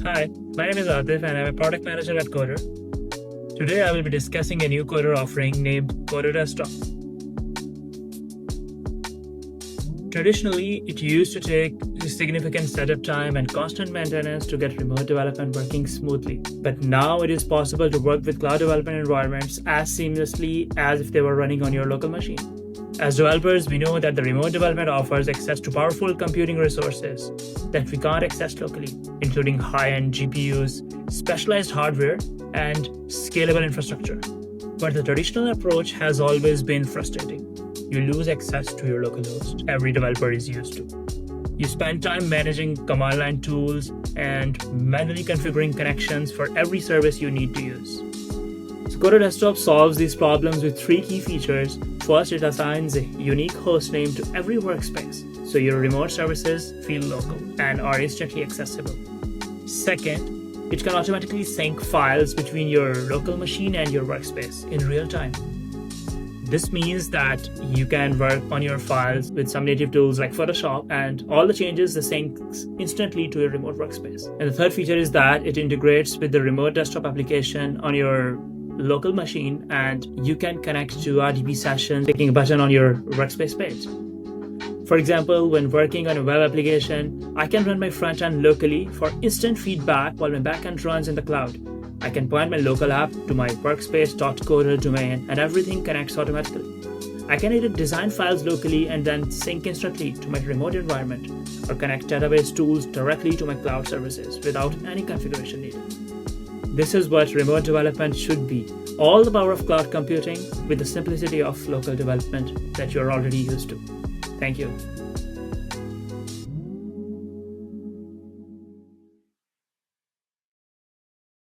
Hi, my name is Atif and I'm a product manager at Coder. Today I will be discussing a new Coder offering named Coder Desktop. Traditionally, it used to take significant setup time and constant maintenance to get remote development working smoothly. But now it is possible to work with cloud development environments as seamlessly as if they were running on your local machine. As developers, we know that the remote development offers access to powerful computing resources that we can't access locally, including high-end GPUs, specialized hardware, and scalable infrastructure. But the traditional approach has always been frustrating. You lose access to your local host every developer is used to. You spend time managing command line tools and manually configuring connections for every service you need to use. So Coder Desktop solves these problems with three key features. First, it assigns a unique host name to every workspace, so your remote services feel local and are instantly accessible. Second, it can automatically sync files between your local machine and your workspace in real time. This means that you can work on your files with some native tools like Photoshop, and all the changes sync instantly to your remote workspace. And the third feature is that it integrates with the remote desktop application on your local machine, and you can connect to RDP sessions clicking a button on your workspace page. For example, when working on a web application, I can run my front end locally for instant feedback while my backend runs in the cloud. I can point my local app to my workspace.coder domain and everything connects automatically. I can edit design files locally and then sync instantly to my remote environment, or connect database tools directly to my cloud services without any configuration needed. This is what remote development should be. All the power of cloud computing with the simplicity of local development that you're already used to. Thank you.